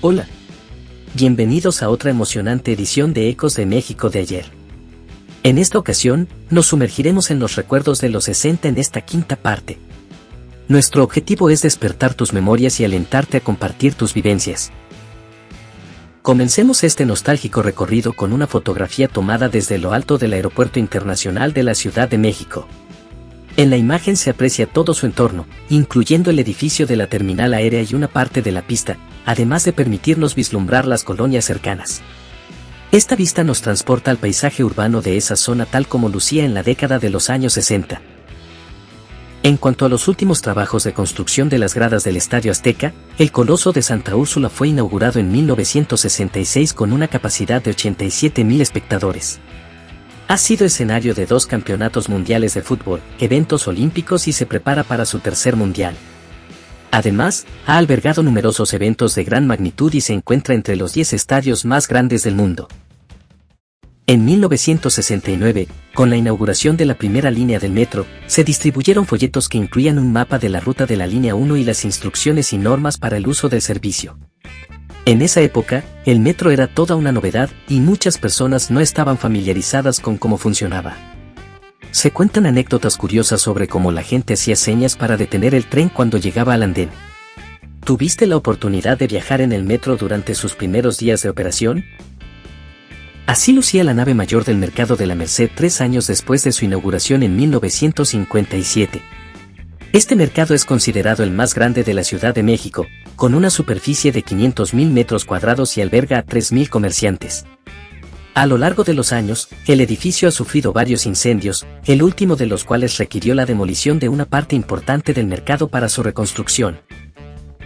Hola. Bienvenidos a otra emocionante edición de Ecos de México de ayer. En esta ocasión, nos sumergiremos en los recuerdos de los 60 en esta quinta parte. Nuestro objetivo es despertar tus memorias y alentarte a compartir tus vivencias. Comencemos este nostálgico recorrido con una fotografía tomada desde lo alto del Aeropuerto Internacional de la Ciudad de México. En la imagen se aprecia todo su entorno, incluyendo el edificio de la terminal aérea y una parte de la pista, además de permitirnos vislumbrar las colonias cercanas. Esta vista nos transporta al paisaje urbano de esa zona tal como lucía en la década de los años 60. En cuanto a los últimos trabajos de construcción de las gradas del Estadio Azteca, el Coloso de Santa Úrsula fue inaugurado en 1966 con una capacidad de 87,000 espectadores. Ha sido escenario de 2 campeonatos mundiales de fútbol, eventos olímpicos y se prepara para su tercer mundial. Además, ha albergado numerosos eventos de gran magnitud y se encuentra entre los 10 estadios más grandes del mundo. En 1969, con la inauguración de la primera línea del metro, se distribuyeron folletos que incluían un mapa de la ruta de la línea 1 y las instrucciones y normas para el uso del servicio. En esa época, el metro era toda una novedad y muchas personas no estaban familiarizadas con cómo funcionaba. Se cuentan anécdotas curiosas sobre cómo la gente hacía señas para detener el tren cuando llegaba al andén. ¿Tuviste la oportunidad de viajar en el metro durante sus primeros días de operación? Así lucía la nave mayor del Mercado de la Merced 3 años después de su inauguración en 1957. Este mercado es considerado el más grande de la Ciudad de México, con una superficie de 500,000 metros cuadrados y alberga a 3,000 comerciantes. A lo largo de los años, el edificio ha sufrido varios incendios, el último de los cuales requirió la demolición de una parte importante del mercado para su reconstrucción.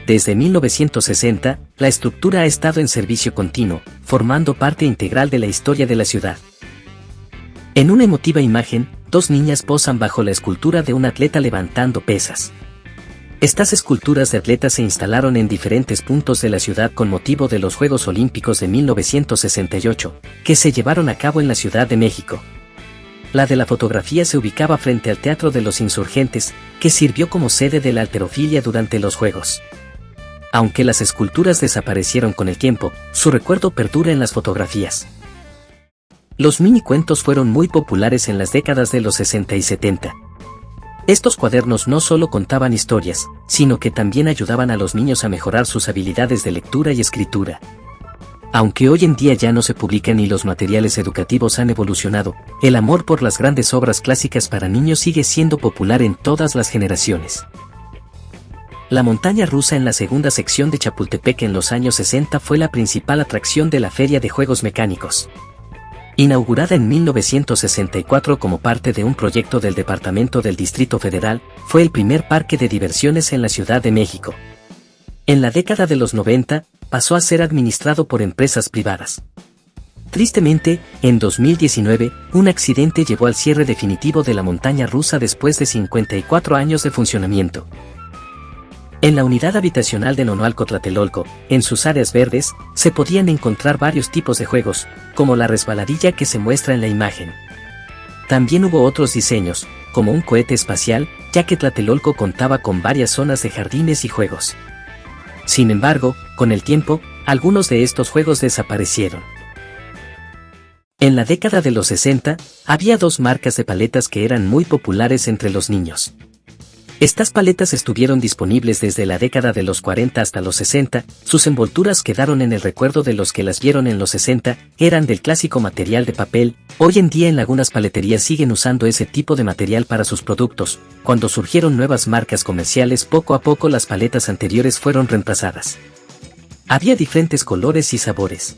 Desde 1960, la estructura ha estado en servicio continuo, formando parte integral de la historia de la ciudad. En una emotiva imagen, 2 niñas posan bajo la escultura de un atleta levantando pesas. Estas esculturas de atletas se instalaron en diferentes puntos de la ciudad con motivo de los Juegos Olímpicos de 1968, que se llevaron a cabo en la Ciudad de México. La de la fotografía se ubicaba frente al Teatro de los Insurgentes, que sirvió como sede de la halterofilia durante los Juegos. Aunque las esculturas desaparecieron con el tiempo, su recuerdo perdura en las fotografías. Los minicuentos fueron muy populares en las décadas de los 60 y 70. Estos cuadernos no solo contaban historias, sino que también ayudaban a los niños a mejorar sus habilidades de lectura y escritura. Aunque hoy en día ya no se publican y los materiales educativos han evolucionado, el amor por las grandes obras clásicas para niños sigue siendo popular en todas las generaciones. La montaña rusa en la segunda sección de Chapultepec en los años 60 fue la principal atracción de la Feria de Juegos Mecánicos. Inaugurada en 1964 como parte de un proyecto del Departamento del Distrito Federal, fue el primer parque de diversiones en la Ciudad de México. En la década de los 90, pasó a ser administrado por empresas privadas. Tristemente, en 2019, un accidente llevó al cierre definitivo de la montaña rusa después de 54 años de funcionamiento. En la unidad habitacional de Nonoalco Tlatelolco, en sus áreas verdes, se podían encontrar varios tipos de juegos, como la resbaladilla que se muestra en la imagen. También hubo otros diseños, como un cohete espacial, ya que Tlatelolco contaba con varias zonas de jardines y juegos. Sin embargo, con el tiempo, algunos de estos juegos desaparecieron. En la década de los 60, había 2 marcas de paletas que eran muy populares entre los niños. Estas paletas estuvieron disponibles desde la década de los 40 hasta los 60, sus envolturas quedaron en el recuerdo de los que las vieron en los 60, eran del clásico material de papel. Hoy en día en algunas paleterías siguen usando ese tipo de material para sus productos. Cuando surgieron nuevas marcas comerciales, poco a poco las paletas anteriores fueron reemplazadas. Había diferentes colores y sabores.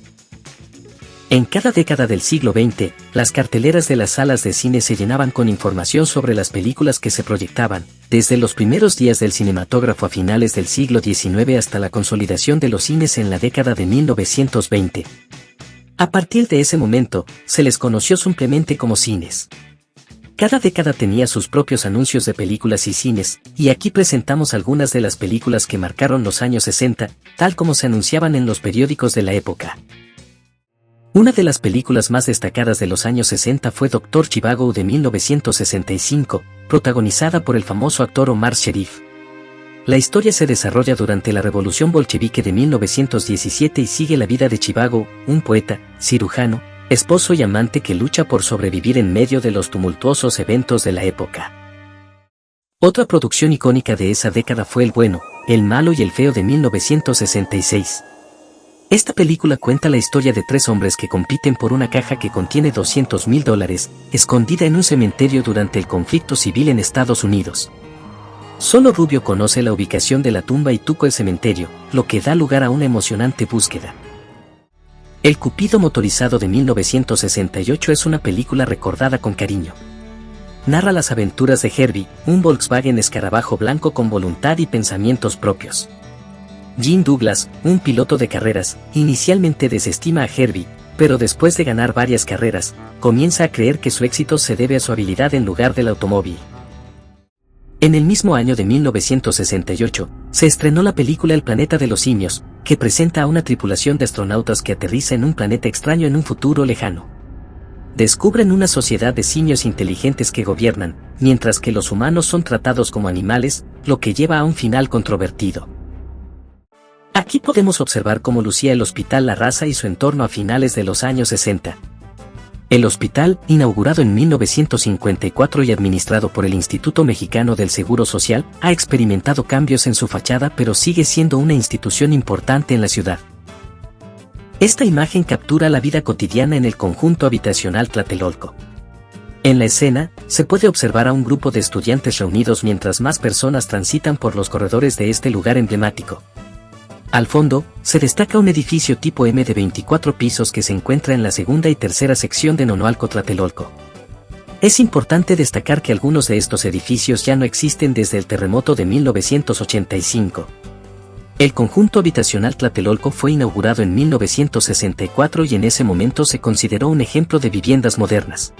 En cada década del siglo XX, las carteleras de las salas de cine se llenaban con información sobre las películas que se proyectaban, desde los primeros días del cinematógrafo a finales del siglo XIX hasta la consolidación de los cines en la década de 1920. A partir de ese momento, se les conoció simplemente como cines. Cada década tenía sus propios anuncios de películas y cines, y aquí presentamos algunas de las películas que marcaron los años 60, tal como se anunciaban en los periódicos de la época. Una de las películas más destacadas de los años 60 fue Dr. Zhivago de 1965, protagonizada por el famoso actor Omar Sharif. La historia se desarrolla durante la Revolución Bolchevique de 1917 y sigue la vida de Zhivago, un poeta, cirujano, esposo y amante que lucha por sobrevivir en medio de los tumultuosos eventos de la época. Otra producción icónica de esa década fue El bueno, el malo y el feo de 1966. Esta película cuenta la historia de tres hombres que compiten por una caja que contiene $200,000, escondida en un cementerio durante el conflicto civil en Estados Unidos. Solo Rubio conoce la ubicación de la tumba y Tuco el cementerio, lo que da lugar a una emocionante búsqueda. El Cupido motorizado de 1968 es una película recordada con cariño. Narra las aventuras de Herbie, un Volkswagen escarabajo blanco con voluntad y pensamientos propios. Gene Douglas, un piloto de carreras, inicialmente desestima a Herbie, pero después de ganar varias carreras, comienza a creer que su éxito se debe a su habilidad en lugar del automóvil. En el mismo año de 1968, se estrenó la película El planeta de los simios, que presenta a una tripulación de astronautas que aterriza en un planeta extraño en un futuro lejano. Descubren una sociedad de simios inteligentes que gobiernan, mientras que los humanos son tratados como animales, lo que lleva a un final controvertido. Aquí podemos observar cómo lucía el Hospital La Raza y su entorno a finales de los años 60. El hospital, inaugurado en 1954 y administrado por el Instituto Mexicano del Seguro Social, ha experimentado cambios en su fachada pero sigue siendo una institución importante en la ciudad. Esta imagen captura la vida cotidiana en el conjunto habitacional Tlatelolco. En la escena, se puede observar a un grupo de estudiantes reunidos mientras más personas transitan por los corredores de este lugar emblemático. Al fondo, se destaca un edificio tipo M de 24 pisos que se encuentra en la segunda y tercera sección de Nonoalco Tlatelolco. Es importante destacar que algunos de estos edificios ya no existen desde el terremoto de 1985. El conjunto habitacional Tlatelolco fue inaugurado en 1964 y en ese momento se consideró un ejemplo de viviendas modernas.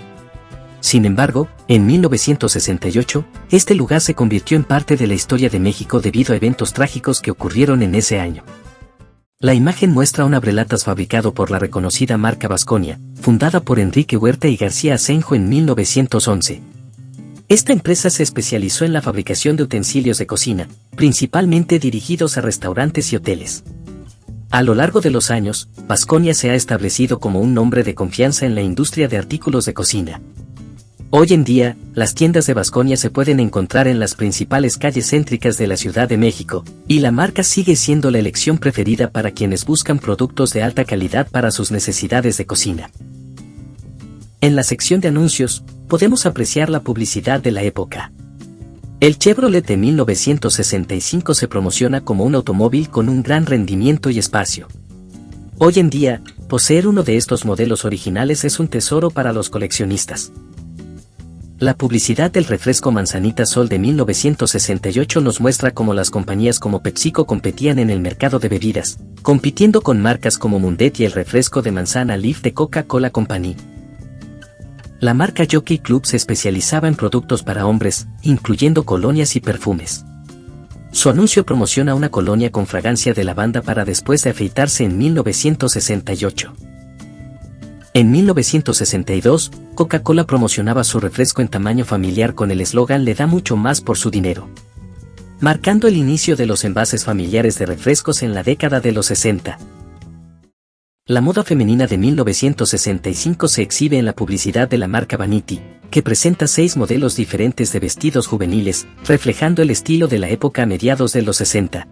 Sin embargo, en 1968, este lugar se convirtió en parte de la historia de México debido a eventos trágicos que ocurrieron en ese año. La imagen muestra un abrelatas fabricado por la reconocida marca Vasconia, fundada por Enrique Huerta y García Asenjo en 1911. Esta empresa se especializó en la fabricación de utensilios de cocina, principalmente dirigidos a restaurantes y hoteles. A lo largo de los años, Vasconia se ha establecido como un nombre de confianza en la industria de artículos de cocina. Hoy en día, las tiendas de Vasconia se pueden encontrar en las principales calles céntricas de la Ciudad de México, y la marca sigue siendo la elección preferida para quienes buscan productos de alta calidad para sus necesidades de cocina. En la sección de anuncios, podemos apreciar la publicidad de la época. El Chevrolet de 1965 se promociona como un automóvil con un gran rendimiento y espacio. Hoy en día, poseer uno de estos modelos originales es un tesoro para los coleccionistas. La publicidad del refresco Manzanita Sol de 1968 nos muestra cómo las compañías como PepsiCo competían en el mercado de bebidas, compitiendo con marcas como Mundet y el refresco de manzana Leaf de Coca-Cola Company. La marca Jockey Club se especializaba en productos para hombres, incluyendo colonias y perfumes. Su anuncio promociona una colonia con fragancia de lavanda para después de afeitarse en 1968. En 1962, Coca-Cola promocionaba su refresco en tamaño familiar con el eslogan "Le da mucho más por su dinero", marcando el inicio de los envases familiares de refrescos en la década de los 60. La moda femenina de 1965 se exhibe en la publicidad de la marca Vanity, que presenta 6 modelos diferentes de vestidos juveniles, reflejando el estilo de la época a mediados de los 60.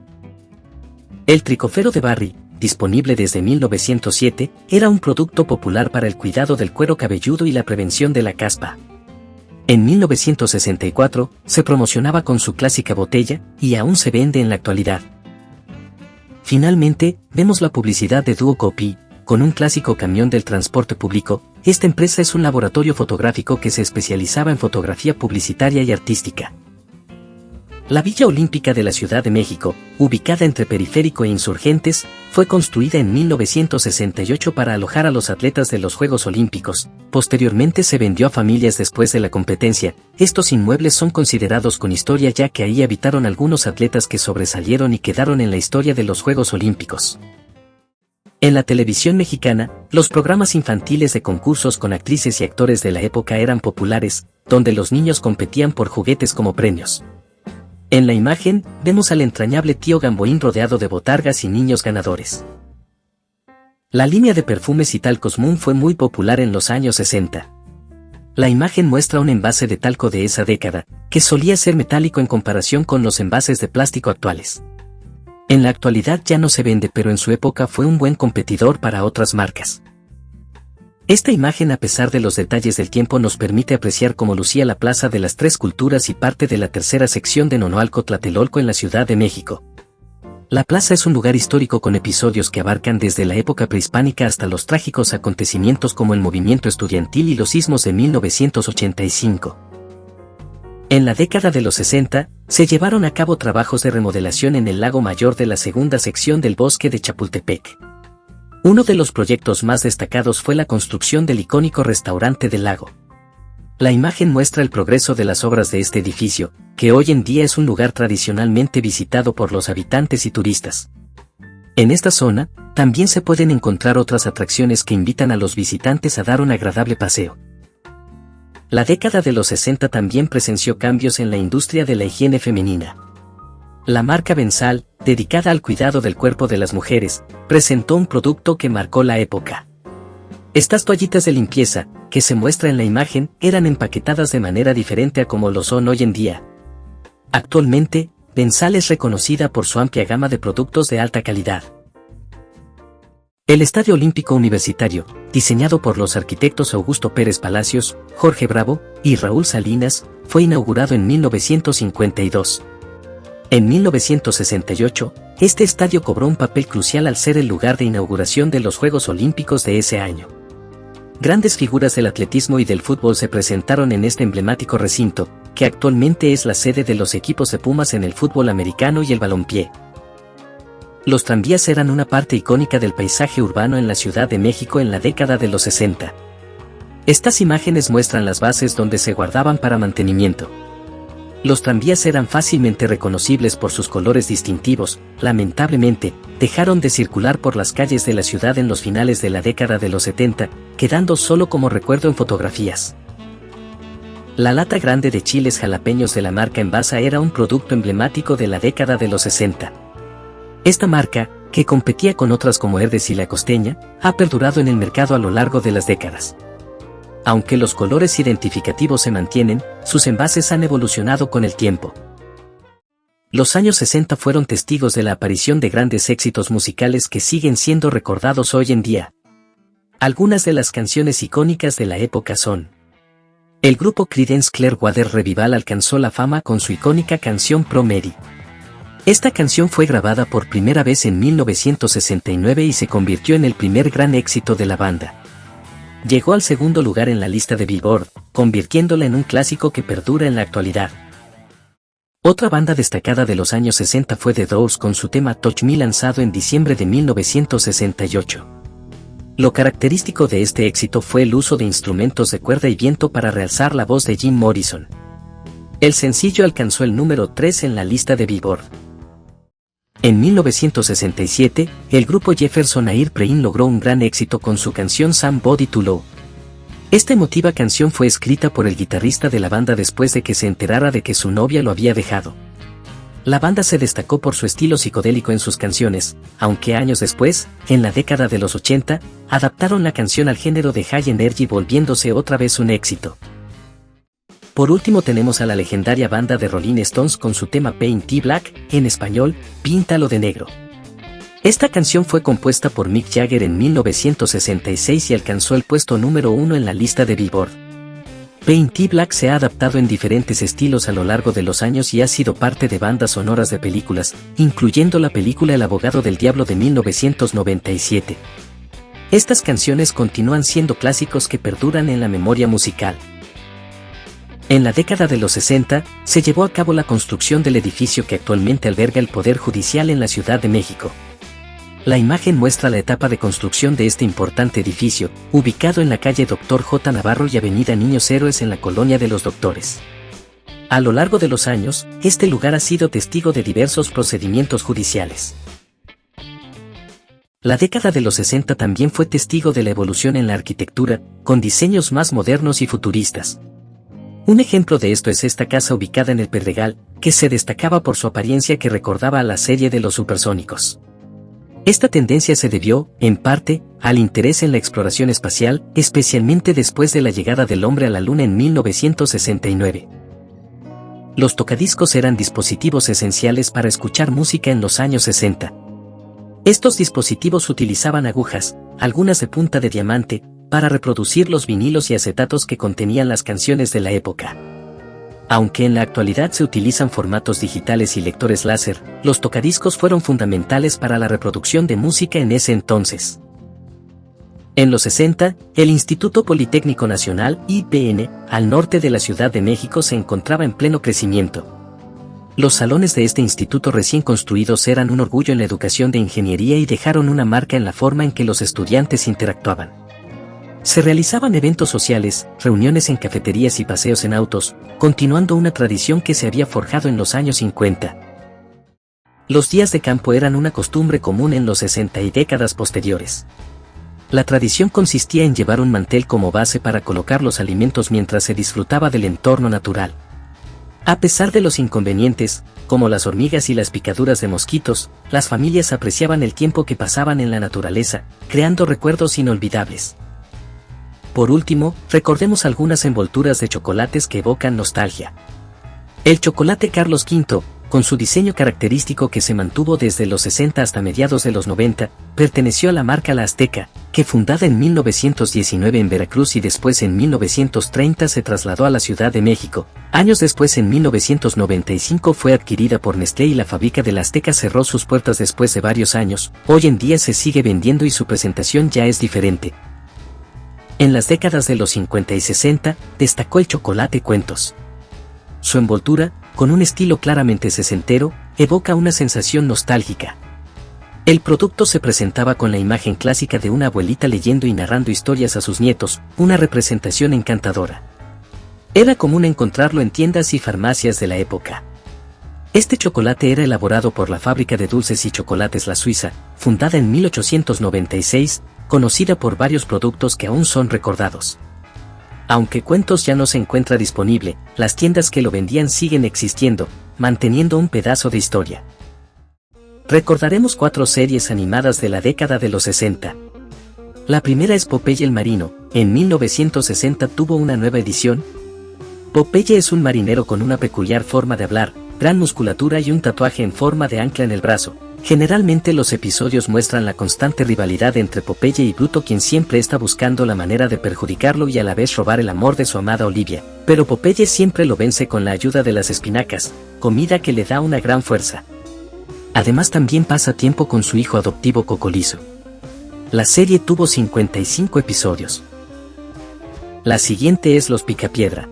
El tricofero de Barry, disponible desde 1907, era un producto popular para el cuidado del cuero cabelludo y la prevención de la caspa. En 1964, se promocionaba con su clásica botella, y aún se vende en la actualidad. Finalmente, vemos la publicidad de Duo Copy, con un clásico camión del transporte público. Esta empresa es un laboratorio fotográfico que se especializaba en fotografía publicitaria y artística. La Villa Olímpica de la Ciudad de México, ubicada entre Periférico e Insurgentes, fue construida en 1968 para alojar a los atletas de los Juegos Olímpicos. Posteriormente se vendió a familias después de la competencia. Estos inmuebles son considerados con historia ya que ahí habitaron algunos atletas que sobresalieron y quedaron en la historia de los Juegos Olímpicos. En la televisión mexicana, los programas infantiles de concursos con actrices y actores de la época eran populares, donde los niños competían por juguetes como premios. En la imagen, vemos al entrañable tío Gamboín rodeado de botargas y niños ganadores. La línea de perfumes y talcos Moon fue muy popular en los años 60. La imagen muestra un envase de talco de esa década, que solía ser metálico en comparación con los envases de plástico actuales. En la actualidad ya no se vende, pero en su época fue un buen competidor para otras marcas. Esta imagen, a pesar de los detalles del tiempo, nos permite apreciar cómo lucía la Plaza de las Tres Culturas y parte de la tercera sección de Nonoalco Tlatelolco en la Ciudad de México. La plaza es un lugar histórico con episodios que abarcan desde la época prehispánica hasta los trágicos acontecimientos como el movimiento estudiantil y los sismos de 1985. En la década de los 60, se llevaron a cabo trabajos de remodelación en el Lago Mayor de la segunda sección del Bosque de Chapultepec. Uno de los proyectos más destacados fue la construcción del icónico restaurante del lago. La imagen muestra el progreso de las obras de este edificio, que hoy en día es un lugar tradicionalmente visitado por los habitantes y turistas. En esta zona, también se pueden encontrar otras atracciones que invitan a los visitantes a dar un agradable paseo. La década de los 60 también presenció cambios en la industria de la higiene femenina. La marca Bensal, dedicada al cuidado del cuerpo de las mujeres, presentó un producto que marcó la época. Estas toallitas de limpieza, que se muestra en la imagen, eran empaquetadas de manera diferente a como lo son hoy en día. Actualmente, Bensal es reconocida por su amplia gama de productos de alta calidad. El Estadio Olímpico Universitario, diseñado por los arquitectos Augusto Pérez Palacios, Jorge Bravo y Raúl Salinas, fue inaugurado en 1952. En 1968, este estadio cobró un papel crucial al ser el lugar de inauguración de los Juegos Olímpicos de ese año. Grandes figuras del atletismo y del fútbol se presentaron en este emblemático recinto, que actualmente es la sede de los equipos de Pumas en el fútbol americano y el balompié. Los tranvías eran una parte icónica del paisaje urbano en la Ciudad de México en la década de los 60. Estas imágenes muestran las bases donde se guardaban para mantenimiento. Los tranvías eran fácilmente reconocibles por sus colores distintivos. Lamentablemente, dejaron de circular por las calles de la ciudad en los finales de la década de los 70, quedando solo como recuerdo en fotografías. La lata grande de chiles jalapeños de la marca Envasa era un producto emblemático de la década de los 60. Esta marca, que competía con otras como Herdes y La Costeña, ha perdurado en el mercado a lo largo de las décadas. Aunque los colores identificativos se mantienen, sus envases han evolucionado con el tiempo. Los años 60 fueron testigos de la aparición de grandes éxitos musicales que siguen siendo recordados hoy en día. Algunas de las canciones icónicas de la época son: el grupo Creedence Clearwater Revival alcanzó la fama con su icónica canción Pro Mary. Esta canción fue grabada por primera vez en 1969 y se convirtió en el primer gran éxito de la banda. Llegó al segundo lugar en la lista de Billboard, convirtiéndola en un clásico que perdura en la actualidad. Otra banda destacada de los años 60 fue The Doors con su tema Touch Me, lanzado en diciembre de 1968. Lo característico de este éxito fue el uso de instrumentos de cuerda y viento para realzar la voz de Jim Morrison. El sencillo alcanzó el número 3 en la lista de Billboard. En 1967, el grupo Jefferson Airplane logró un gran éxito con su canción Somebody to Love. Esta emotiva canción fue escrita por el guitarrista de la banda después de que se enterara de que su novia lo había dejado. La banda se destacó por su estilo psicodélico en sus canciones, aunque años después, en la década de los 80, adaptaron la canción al género de High Energy, volviéndose otra vez un éxito. Por último tenemos a la legendaria banda de Rolling Stones con su tema Paint It Black, en español, Píntalo de negro. Esta canción fue compuesta por Mick Jagger en 1966 y alcanzó el puesto número 1 en la lista de Billboard. Paint It Black se ha adaptado en diferentes estilos a lo largo de los años y ha sido parte de bandas sonoras de películas, incluyendo la película El abogado del diablo de 1997. Estas canciones continúan siendo clásicos que perduran en la memoria musical. En la década de los 60, se llevó a cabo la construcción del edificio que actualmente alberga el Poder Judicial en la Ciudad de México. La imagen muestra la etapa de construcción de este importante edificio, ubicado en la calle Dr. J. Navarro y avenida Niños Héroes en la Colonia de los Doctores. A lo largo de los años, este lugar ha sido testigo de diversos procedimientos judiciales. La década de los 60 también fue testigo de la evolución en la arquitectura, con diseños más modernos y futuristas. Un ejemplo de esto es esta casa ubicada en el Pedregal, que se destacaba por su apariencia que recordaba a la serie de los supersónicos. Esta tendencia se debió, en parte, al interés en la exploración espacial, especialmente después de la llegada del hombre a la Luna en 1969. Los tocadiscos eran dispositivos esenciales para escuchar música en los años 60. Estos dispositivos utilizaban agujas, algunas de punta de diamante, para reproducir los vinilos y acetatos que contenían las canciones de la época. Aunque en la actualidad se utilizan formatos digitales y lectores láser, los tocadiscos fueron fundamentales para la reproducción de música en ese entonces. En los 60, el Instituto Politécnico Nacional, IPN, al norte de la Ciudad de México se encontraba en pleno crecimiento. Los salones de este instituto recién construidos eran un orgullo en la educación de ingeniería y dejaron una marca en la forma en que los estudiantes interactuaban. Se realizaban eventos sociales, reuniones en cafeterías y paseos en autos, continuando una tradición que se había forjado en los años 50. Los días de campo eran una costumbre común en los 60 y décadas posteriores. La tradición consistía en llevar un mantel como base para colocar los alimentos mientras se disfrutaba del entorno natural. A pesar de los inconvenientes, como las hormigas y las picaduras de mosquitos, las familias apreciaban el tiempo que pasaban en la naturaleza, creando recuerdos inolvidables. Por último, recordemos algunas envolturas de chocolates que evocan nostalgia. El chocolate Carlos V, con su diseño característico que se mantuvo desde los 60 hasta mediados de los 90, perteneció a la marca La Azteca, que fundada en 1919 en Veracruz y después en 1930 se trasladó a la Ciudad de México. Años después, en 1995, fue adquirida por Nestlé y la fábrica de La Azteca cerró sus puertas después de varios años. Hoy en día se sigue vendiendo y su presentación ya es diferente. En las décadas de los 50 y 60, destacó el chocolate Cuentos. Su envoltura, con un estilo claramente sesentero, evoca una sensación nostálgica. El producto se presentaba con la imagen clásica de una abuelita leyendo y narrando historias a sus nietos, una representación encantadora. Era común encontrarlo en tiendas y farmacias de la época. Este chocolate era elaborado por la fábrica de dulces y chocolates La Suiza, fundada en 1896, conocida por varios productos que aún son recordados. Aunque Cuentos ya no se encuentra disponible, las tiendas que lo vendían siguen existiendo, manteniendo un pedazo de historia. Recordaremos 4 series animadas de la década de los 60. La primera es Popeye el Marino. En 1960 tuvo una nueva edición. Popeye es un marinero con una peculiar forma de hablar, gran musculatura y un tatuaje en forma de ancla en el brazo. Generalmente los episodios muestran la constante rivalidad entre Popeye y Bruto, quien siempre está buscando la manera de perjudicarlo y a la vez robar el amor de su amada Olivia, pero Popeye siempre lo vence con la ayuda de las espinacas, comida que le da una gran fuerza. Además también pasa tiempo con su hijo adoptivo Cocolizo. La serie tuvo 55 episodios. La siguiente es Los Picapiedra.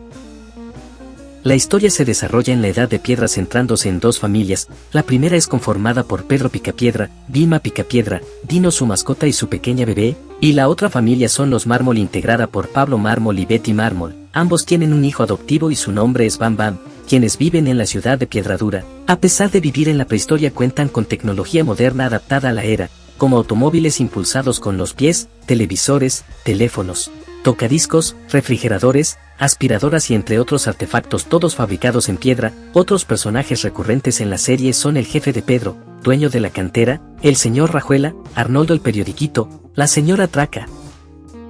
La historia se desarrolla en la Edad de Piedra centrándose en 2 familias. La primera es conformada por Pedro Picapiedra, Vilma Picapiedra, Dino su mascota y su pequeña bebé, y la otra familia son los Mármol integrada por Pablo Mármol y Betty Mármol. Ambos tienen un hijo adoptivo y su nombre es Bam Bam, quienes viven en la ciudad de Piedradura. A pesar de vivir en la prehistoria cuentan con tecnología moderna adaptada a la era, como automóviles impulsados con los pies, televisores, teléfonos, tocadiscos, refrigeradores, aspiradoras y entre otros artefactos, todos fabricados en piedra. Otros personajes recurrentes en la serie son el jefe de Pedro, dueño de la cantera, el señor Rajuela, Arnoldo el periodiquito, la señora Traca.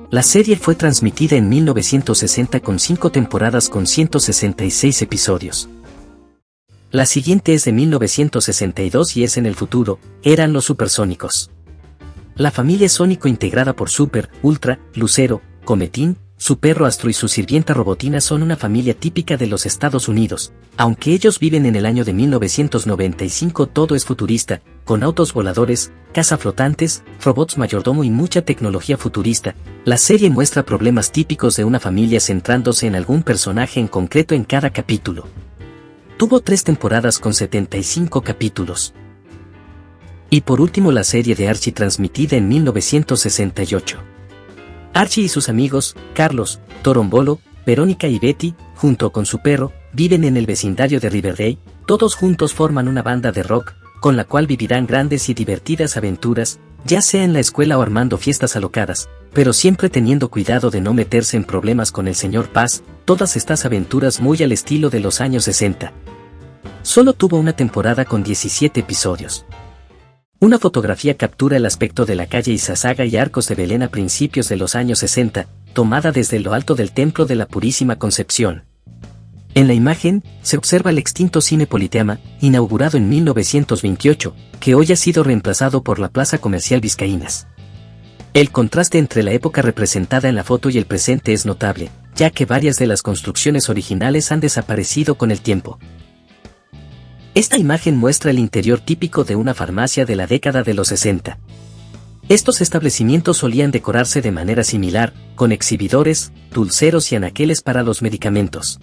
La serie fue transmitida en 1960 con 5 temporadas con 166 episodios. La siguiente es de 1962 y es en el futuro, eran los supersónicos. La familia Sónico integrada por Super, Ultra, Lucero, Cometín, su perro Astro y su sirvienta Robotina son una familia típica de los Estados Unidos. Aunque ellos viven en el año de 1995, todo es futurista, con autos voladores, cazaflotantes, robots mayordomo y mucha tecnología futurista. La serie muestra problemas típicos de una familia centrándose en algún personaje en concreto en cada capítulo. Tuvo 3 temporadas con 75 capítulos. Y por último la serie de Archie transmitida en 1968. Archie y sus amigos, Carlos, Torombolo, Verónica y Betty, junto con su perro, viven en el vecindario de Riverdale. Todos juntos forman una banda de rock, con la cual vivirán grandes y divertidas aventuras, ya sea en la escuela o armando fiestas alocadas, pero siempre teniendo cuidado de no meterse en problemas con el señor Paz, todas estas aventuras muy al estilo de los años 60. Solo tuvo una temporada con 17 episodios. Una fotografía captura el aspecto de la calle Izazaga y Arcos de Belén a principios de los años 60, tomada desde lo alto del Templo de la Purísima Concepción. En la imagen, se observa el extinto Cine Politeama, inaugurado en 1928, que hoy ha sido reemplazado por la Plaza Comercial Vizcaínas. El contraste entre la época representada en la foto y el presente es notable, ya que varias de las construcciones originales han desaparecido con el tiempo. Esta imagen muestra el interior típico de una farmacia de la década de los 60. Estos establecimientos solían decorarse de manera similar, con exhibidores, dulceros y anaqueles para los medicamentos.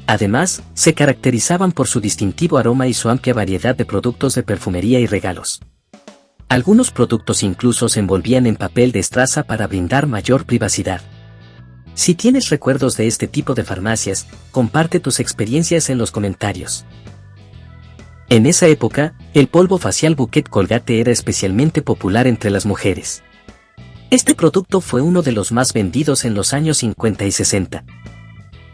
Además, se caracterizaban por su distintivo aroma y su amplia variedad de productos de perfumería y regalos. Algunos productos incluso se envolvían en papel de estraza para brindar mayor privacidad. Si tienes recuerdos de este tipo de farmacias, comparte tus experiencias en los comentarios. En esa época, el polvo facial Bouquet Colgate era especialmente popular entre las mujeres. Este producto fue uno de los más vendidos en los años 50 y 60.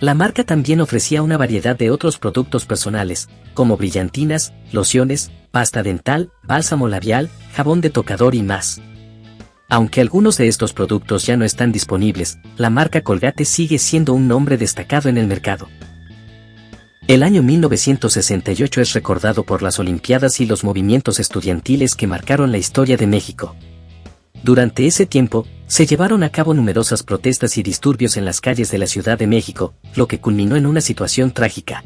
La marca también ofrecía una variedad de otros productos personales, como brillantinas, lociones, pasta dental, bálsamo labial, jabón de tocador y más. Aunque algunos de estos productos ya no están disponibles, la marca Colgate sigue siendo un nombre destacado en el mercado. El año 1968 es recordado por las Olimpiadas y los movimientos estudiantiles que marcaron la historia de México. Durante ese tiempo, se llevaron a cabo numerosas protestas y disturbios en las calles de la Ciudad de México, lo que culminó en una situación trágica.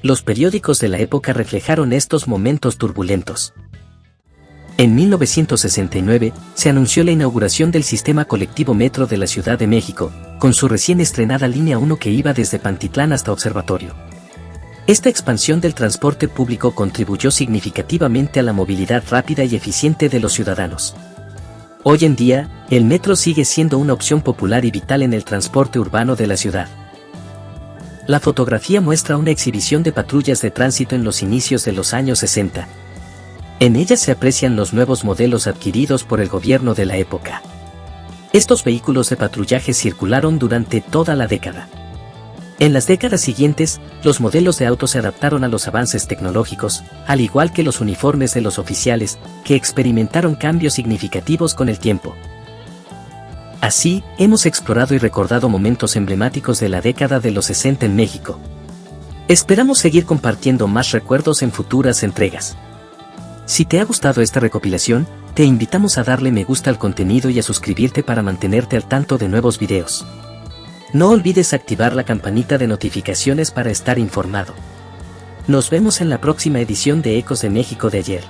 Los periódicos de la época reflejaron estos momentos turbulentos. En 1969, se anunció la inauguración del sistema colectivo Metro de la Ciudad de México, con su recién estrenada línea 1 que iba desde Pantitlán hasta Observatorio. Esta expansión del transporte público contribuyó significativamente a la movilidad rápida y eficiente de los ciudadanos. Hoy en día, el metro sigue siendo una opción popular y vital en el transporte urbano de la ciudad. La fotografía muestra una exhibición de patrullas de tránsito en los inicios de los años 60. En ella se aprecian los nuevos modelos adquiridos por el gobierno de la época. Estos vehículos de patrullaje circularon durante toda la década. En las décadas siguientes, los modelos de autos se adaptaron a los avances tecnológicos, al igual que los uniformes de los oficiales, que experimentaron cambios significativos con el tiempo. Así, hemos explorado y recordado momentos emblemáticos de la década de los 60 en México. Esperamos seguir compartiendo más recuerdos en futuras entregas. Si te ha gustado esta recopilación, te invitamos a darle me gusta al contenido y a suscribirte para mantenerte al tanto de nuevos videos. No olvides activar la campanita de notificaciones para estar informado. Nos vemos en la próxima edición de Ecos de México de ayer.